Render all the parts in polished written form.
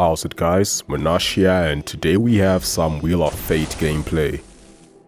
How's it guys, Munash here, and today we have some Wheel of Fate gameplay.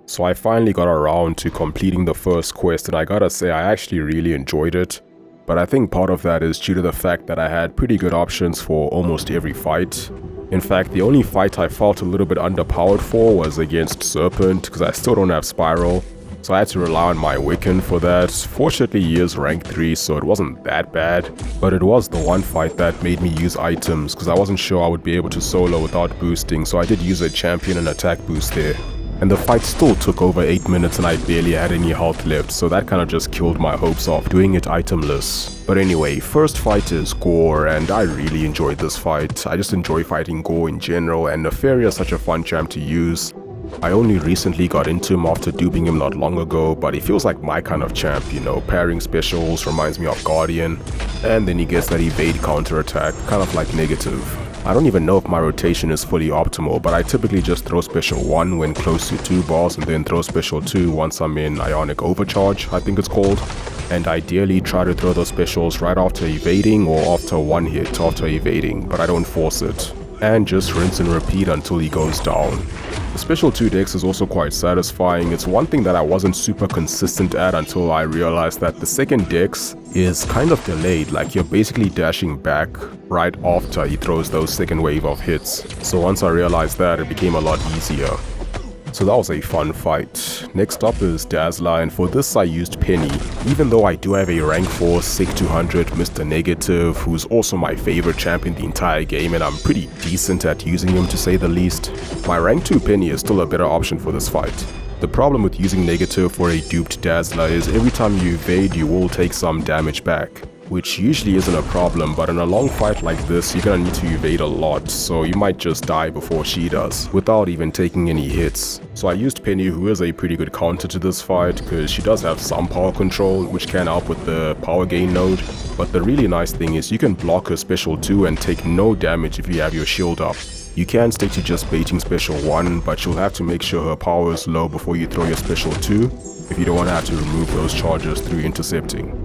So I finally got around to completing the first quest, and I gotta say I actually really enjoyed it. But I think part of that is due to the fact that I had pretty good options for almost every fight. In fact, the only fight I felt a little bit underpowered for was against Serpent, because I still don't have Spiral. So I had to rely on my Wiccan for that. Fortunately he is rank 3, so it wasn't that bad. But it was the one fight that made me use items, because I wasn't sure I would be able to solo without boosting, so I did use a champion and attack boost there. And the fight still took over 8 minutes and I barely had any health left, so that kinda just killed my hopes of doing it itemless. But anyway, first fight is Gorr, and I really enjoyed this fight. I just enjoy fighting Gorr in general, and Nefaria is such a fun champ to use. I only recently got into him after duping him not long ago, but he feels like my kind of champ, you know, pairing specials, reminds me of Guardian, and then he gets that evade counter attack, kind of like negative. I don't even know if my rotation is fully optimal, but I typically just throw special 1 when close to 2 bars and then throw special 2 once I'm in Ionic Overcharge, I think it's called. And ideally try to throw those specials right after evading or after 1 hit after evading, but I don't force it. And just rinse and repeat until he goes down. The special 2 dex is also quite satisfying. It's one thing that I wasn't super consistent at until I realized that the second dex is kind of delayed, like you're basically dashing back right after he throws those second wave of hits. So once I realized that, it became a lot easier. So that was a fun fight. Next up is Dazzler, and for this I used Peni. Even though I do have a rank 4 Sig 200 Mr. Negative, who's also my favorite champ in the entire game, and I'm pretty decent at using him to say the least, my rank 2 Peni is still a better option for this fight. The problem with using Negative for a duped Dazzler is every time you evade you will take some damage back, which usually isn't a problem, but in a long fight like this you're gonna need to evade a lot, so you might just die before she does, without even taking any hits. So I used Peni, who is a pretty good counter to this fight, because she does have some power control, which can help with the power gain node. But the really nice thing is you can block her special 2 and take no damage if you have your shield up. You can stick to just baiting special 1, but you'll have to make sure her power is low before you throw your special 2, if you don't want to have to remove those charges through intercepting.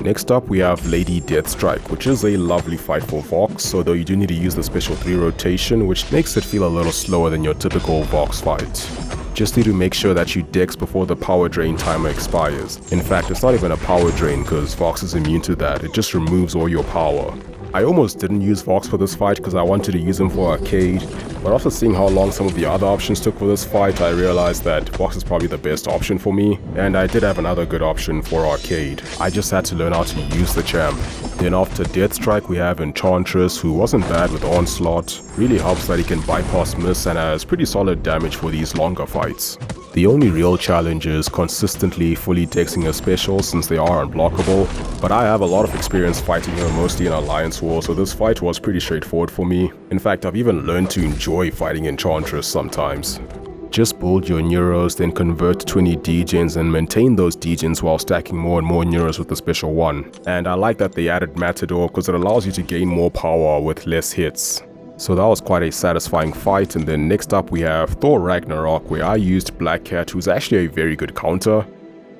Next up we have Lady Deathstrike, which is a lovely fight for Vox, although you do need to use the special 3 rotation, which makes it feel a little slower than your typical Vox fight. Just need to make sure that you dex before the power drain timer expires. In fact, it's not even a power drain because Vox is immune to that, it just removes all your power. I almost didn't use Vox for this fight because I wanted to use him for arcade, but after seeing how long some of the other options took for this fight, I realized that Vox is probably the best option for me, and I did have another good option for arcade. I just had to learn how to use the champ. Then after Deathstrike we have Enchantress, who wasn't bad with Onslaught. Really helps that he can bypass miss and has pretty solid damage for these longer fights. The only real challenge is consistently fully dexing her specials since they are unblockable, but I have a lot of experience fighting her mostly in Alliance War, so this fight was pretty straightforward for me. In fact, I've even learned to enjoy fighting Enchantress sometimes. Just build your Neuros, then convert 20 degens and maintain those degens while stacking more and more Neuros with the special 1. And I like that they added Matador because it allows you to gain more power with less hits. So that was quite a satisfying fight. And then next up we have Thor Ragnarok, where I used Black Cat, who's actually a very good counter.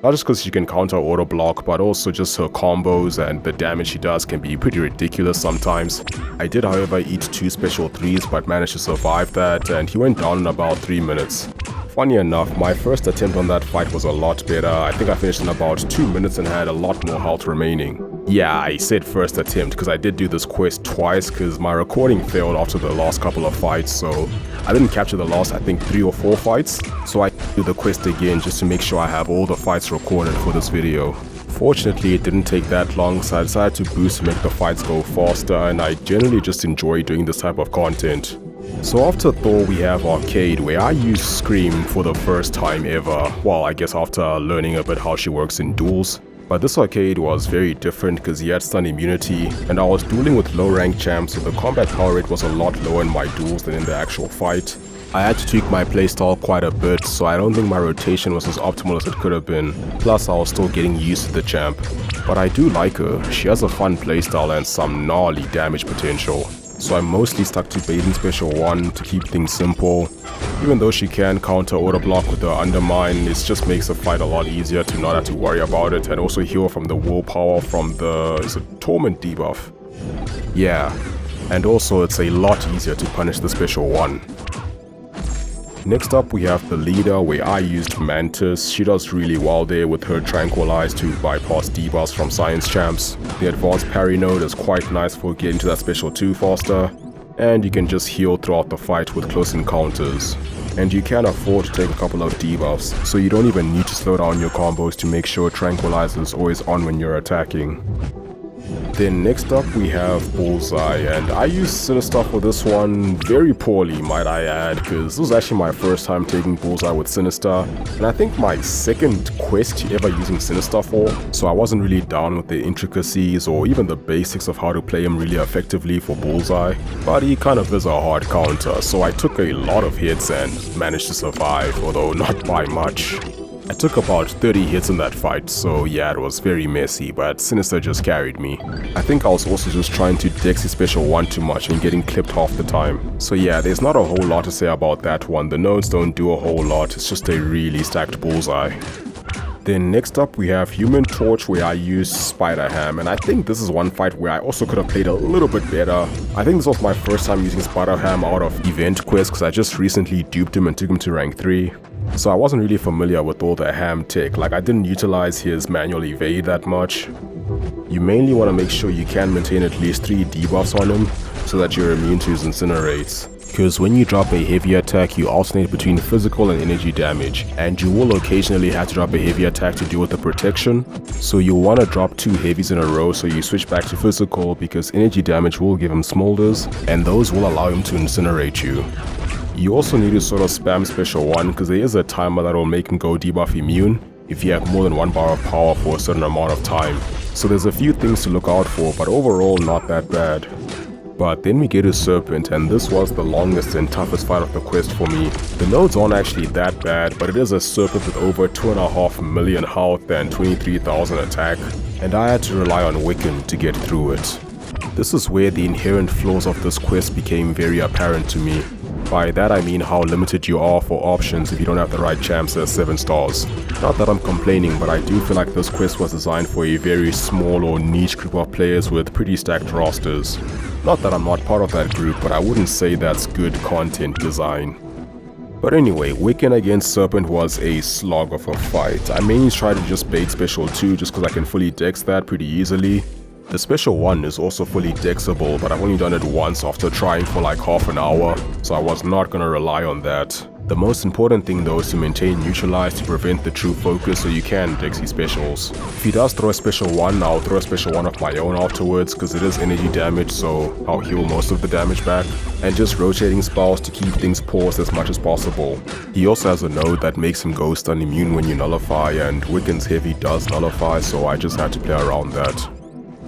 Not just because she can counter auto block, but also just her combos and the damage she does can be pretty ridiculous sometimes. I did however eat 2 special 3s but managed to survive that, and he went down in about 3 minutes. Funny enough, my first attempt on that fight was a lot better. I think I finished in about 2 minutes and had a lot more health remaining. Yeah, I said first attempt because I did do this quest twice because my recording failed after the last couple of fights, so I didn't capture the last I think 3 or 4 fights. So I do the quest again just to make sure I have all the fights recorded for this video. Fortunately, it didn't take that long, so I decided to boost to make the fights go faster, and I generally just enjoy doing this type of content. So after Thor we have Arcade, where I used Scream for the first time ever. Well, I guess after learning a bit how she works in duels. But this Arcade was very different because he had stun immunity, and I was dueling with low rank champs, so the combat power rate was a lot lower in my duels than in the actual fight. I had to tweak my playstyle quite a bit, so I don't think my rotation was as optimal as it could have been. Plus I was still getting used to the champ. But I do like her, she has a fun playstyle and some gnarly damage potential. So I mostly stuck to baiting special 1 to keep things simple. Even though she can counter auto block with the Undermine, it just makes the fight a lot easier to not have to worry about it, and also heal from the willpower from the Torment debuff. Yeah, and also it's a lot easier to punish the special 1. Next up we have the leader, where I used Mantis. She does really well there with her Tranquilize to bypass debuffs from science champs. The advanced parry node is quite nice for getting to that special 2 faster, and you can just heal throughout the fight with close encounters. And you can afford to take a couple of debuffs, so you don't even need to slow down your combos to make sure Tranquilize is always on when you're attacking. Then next up we have Bullseye, and I used Sinister for this one very poorly, might I add, because this was actually my first time taking Bullseye with Sinister, and I think my second quest ever using Sinister for, so I wasn't really down with the intricacies or even the basics of how to play him really effectively for Bullseye, but he kind of is a hard counter, so I took a lot of hits and managed to survive, although not by much. I took about 30 hits in that fight, so yeah, it was very messy, but Sinister just carried me. I think I was also just trying to dex his special 1 too much and getting clipped half the time. So yeah, there's not a whole lot to say about that one. The nodes don't do a whole lot, it's just a really stacked Bullseye. Then next up we have Human Torch, where I use Spider-Ham, and I think this is one fight where I also could have played a little bit better. I think this was my first time using Spider-Ham out of event quests because I just recently duped him and took him to rank 3. So I wasn't really familiar with all the ham tech, like I didn't utilize his manual evade that much. You mainly want to make sure you can maintain at least 3 debuffs on him so that you're immune to his incinerates. Because when you drop a heavy attack, you alternate between physical and energy damage, and you will occasionally have to drop a heavy attack to deal with the protection. So you'll want to drop 2 heavies in a row so you switch back to physical, because energy damage will give him smolders, and those will allow him to incinerate you. You also need to sort of spam special 1 because there is a timer that will make him go debuff immune if you have more than 1 bar of power for a certain amount of time. So there's a few things to look out for, but overall not that bad. But then we get to Serpent, and this was the longest and toughest fight of the quest for me. The nodes aren't actually that bad, but it is a Serpent with over 2.5 million health and 23,000 attack, and I had to rely on Wiccan to get through it. This is where the inherent flaws of this quest became very apparent to me. By that I mean how limited you are for options if you don't have the right champs at 7 stars. Not that I'm complaining, but I do feel like this quest was designed for a very small or niche group of players with pretty stacked rosters. Not that I'm not part of that group, but I wouldn't say that's good content design. But anyway, Wiccan against Serpent was a slog of a fight. I mainly tried to just bait special 2 just because I can fully dex that pretty easily. The special 1 is also fully dexable, but I've only done it once after trying for like half an hour, so I was not gonna rely on that. The most important thing though is to maintain neutralize to prevent the true focus so you can dex his specials. If he does throw a special 1, I'll throw a special 1 of my own afterwards because it is energy damage, so I'll heal most of the damage back. And just rotating spells to keep things paused as much as possible. He also has a node that makes him go stun immune when you nullify, and Wiccan's heavy does nullify, so I just had to play around that.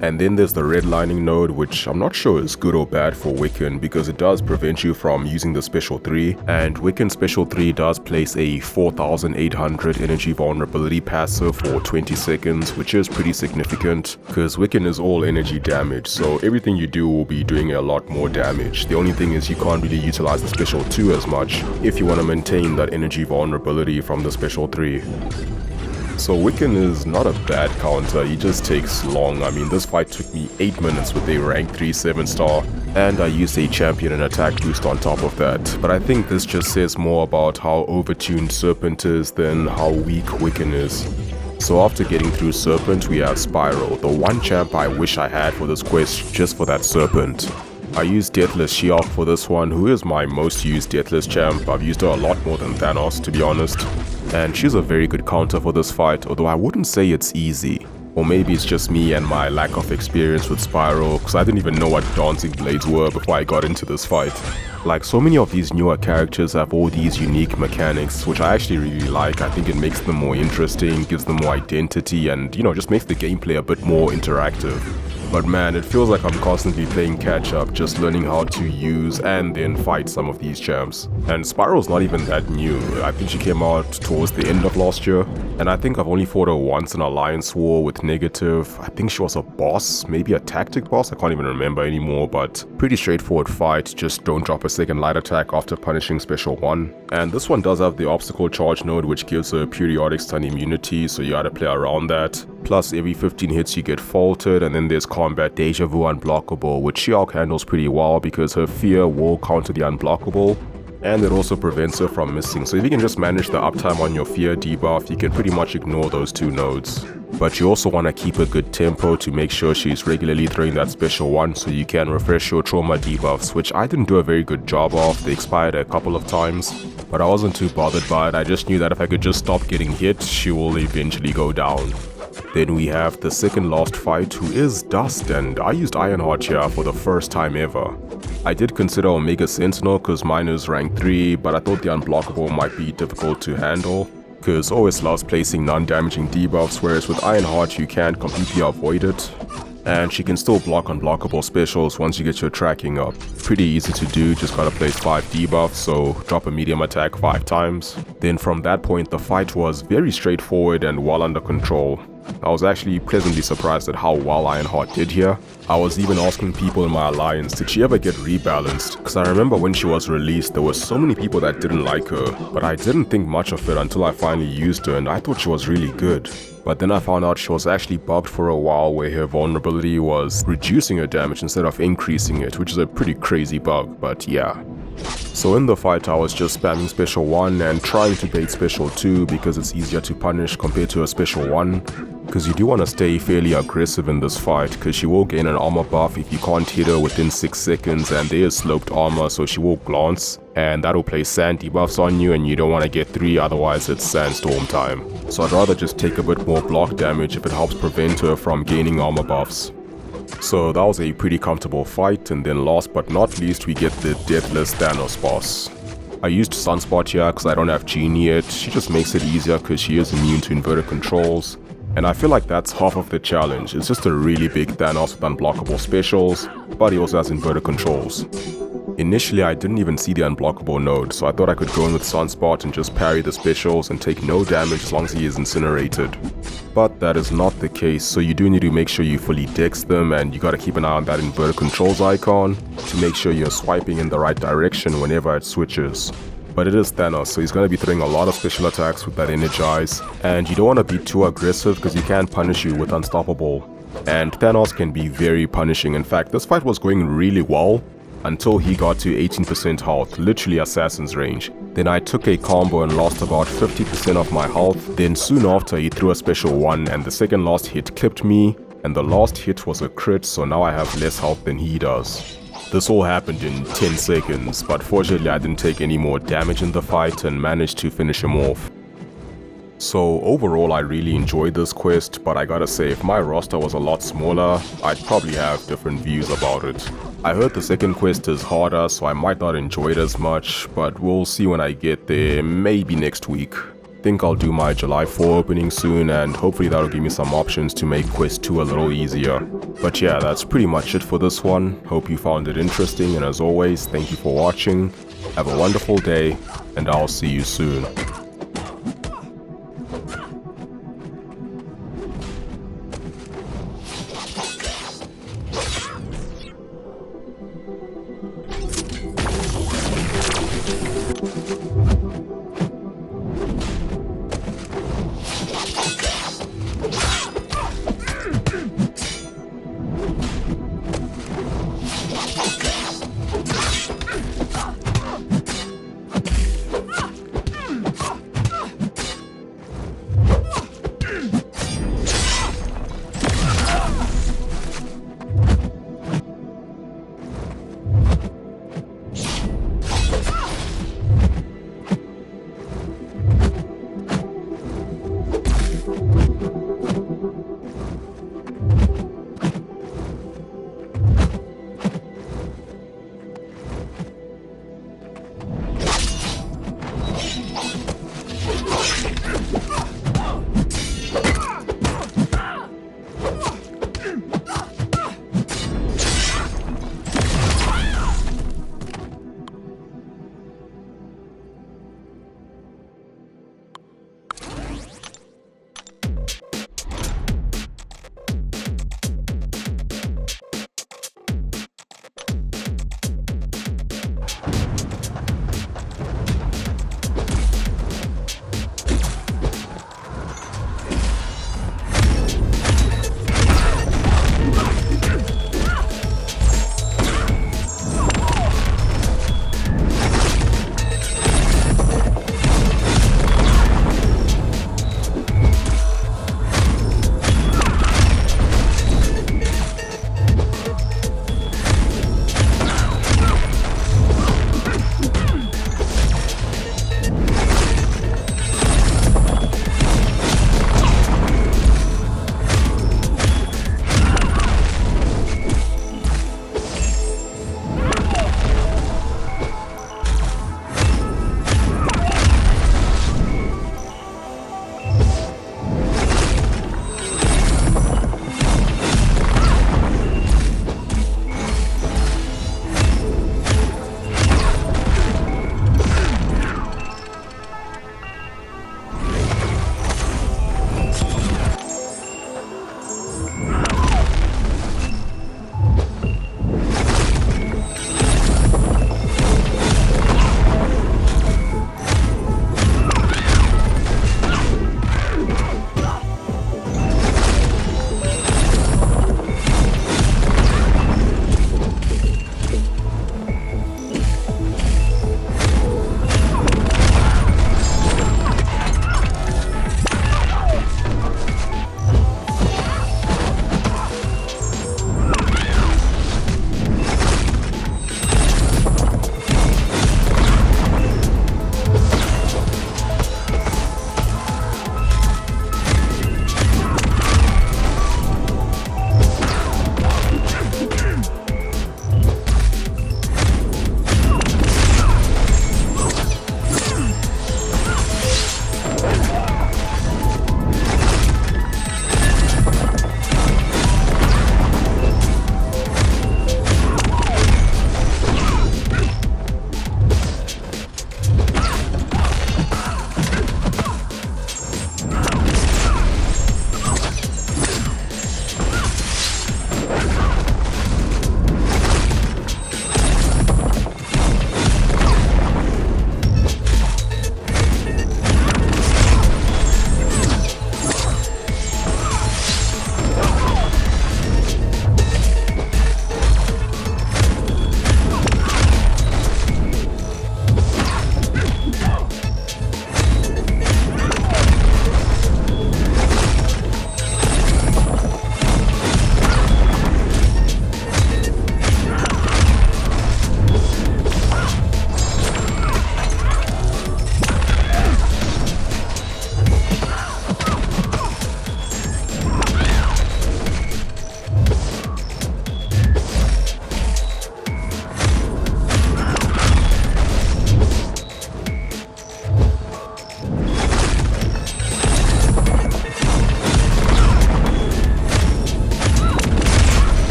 And then there's the redlining node, which I'm not sure is good or bad for Wiccan because it does prevent you from using the special 3, and Wiccan special 3 does place a 4800 energy vulnerability passive for 20 seconds, which is pretty significant because Wiccan is all energy damage, so everything you do will be doing a lot more damage. The only thing is you can't really utilize the special 2 as much if you want to maintain that energy vulnerability from the special 3. So Wiccan is not a bad counter, he just takes long. I mean, this fight took me 8 minutes with a rank 3 7-star, and I used a champion and attack boost on top of that. But I think this just says more about how overtuned Serpent is than how weak Wiccan is. So after getting through Serpent, we have Spiral, the one champ I wish I had for this quest just for that Serpent. I used Deathless She-Hulk for this one, who is my most used Deathless champ. I've used her a lot more than Thanos, to be honest. And she's a very good counter for this fight, although I wouldn't say it's easy. Or maybe it's just me and my lack of experience with Spiral, because I didn't even know what dancing blades were before I got into this fight. Like, so many of these newer characters have all these unique mechanics, which I actually really like. I think it makes them more interesting, gives them more identity, and, you know, just makes the gameplay a bit more interactive. But man, it feels like I'm constantly playing catch up, just learning how to use and then fight some of these champs. And Spiral's not even that new. I think she came out towards the end of last year. And I think I've only fought her once in Alliance War with Negative. I think she was a boss, maybe a tactic boss, I can't even remember anymore, but pretty straightforward fight. Just don't drop a second light attack after punishing special 1. And this one does have the obstacle charge node, which gives her periodic stun immunity, so you gotta play around that. Plus every 15 hits you get faulted, and then there's combat deja vu unblockable, which She-Hulk handles pretty well because her fear will counter the unblockable, and it also prevents her from missing. So if you can just manage the uptime on your fear debuff, you can pretty much ignore those two nodes. But you also want to keep a good tempo to make sure she's regularly throwing that special one so you can refresh your trauma debuffs, which I didn't do a very good job of. They expired a couple of times, but I wasn't too bothered by it. I just knew that if I could just stop getting hit, she will eventually go down. Then we have the second last fight, who is Dust, and I used Ironheart here for the first time ever. I did consider Omega Sentinel because mine is rank 3, but I thought the unblockable might be difficult to handle, because OS loves placing non-damaging debuffs, whereas with Ironheart you can't completely avoid it. And she can still block unblockable specials once you get your tracking up. Pretty easy to do, just gotta place 5 debuffs, so drop a medium attack 5 times. Then from that point the fight was very straightforward and well under control. I was actually pleasantly surprised at how well Ironheart did here. I was even asking people in my alliance, did she ever get rebalanced? Because I remember when she was released there were so many people that didn't like her, but I didn't think much of it until I finally used her, and I thought she was really good. But then I found out she was actually bugged for a while, where her vulnerability was reducing her damage instead of increasing it, which is a pretty crazy bug, but yeah. So in the fight I was just spamming special 1 and trying to bait special 2 because it's easier to punish compared to a special 1. Because you do want to stay fairly aggressive in this fight, because she will gain an armor buff if you can't hit her within 6 seconds, and there is sloped armor, so she will glance, and that will place sand debuffs on you, and you don't want to get 3, otherwise it's sandstorm time. So I'd rather just take a bit more block damage if it helps prevent her from gaining armor buffs. So that was a pretty comfortable fight, and then last but not least we get the Deathless Thanos boss. I used Sunspot here because I don't have Genie yet. She just makes it easier because she is immune to inverted controls. And I feel like that's half of the challenge. It's just a really big Thanos with unblockable specials, but he also has inverted controls. Initially I didn't even see the unblockable node, so I thought I could go in with Sunspot and just parry the specials and take no damage as long as he is incinerated. But that is not the case, so you do need to make sure you fully dex them, and you gotta keep an eye on that inverted controls icon to make sure you're swiping in the right direction whenever it switches. But it is Thanos, so he's going to be throwing a lot of special attacks with that Energize, and you don't want to be too aggressive because he can punish you with Unstoppable. And Thanos can be very punishing. In fact, this fight was going really well until he got to 18% health, literally assassin's range. Then I took a combo and lost about 50% of my health. Then soon after he threw a special 1 and the second last hit clipped me, and the last hit was a crit, so now I have less health than he does. This all happened in 10 seconds, but fortunately I didn't take any more damage in the fight and managed to finish him off. So overall I really enjoyed this quest, but I gotta say, if my roster was a lot smaller, I'd probably have different views about it. I heard the second quest is harder, so I might not enjoy it as much, but we'll see when I get there, maybe next week. Think I'll do my July 4 opening soon, and hopefully that'll give me some options to make quest 2 a little easier. But yeah, that's pretty much it for this one. Hope you found it interesting, and as always, thank you for watching. Have a wonderful day, and I'll see you soon.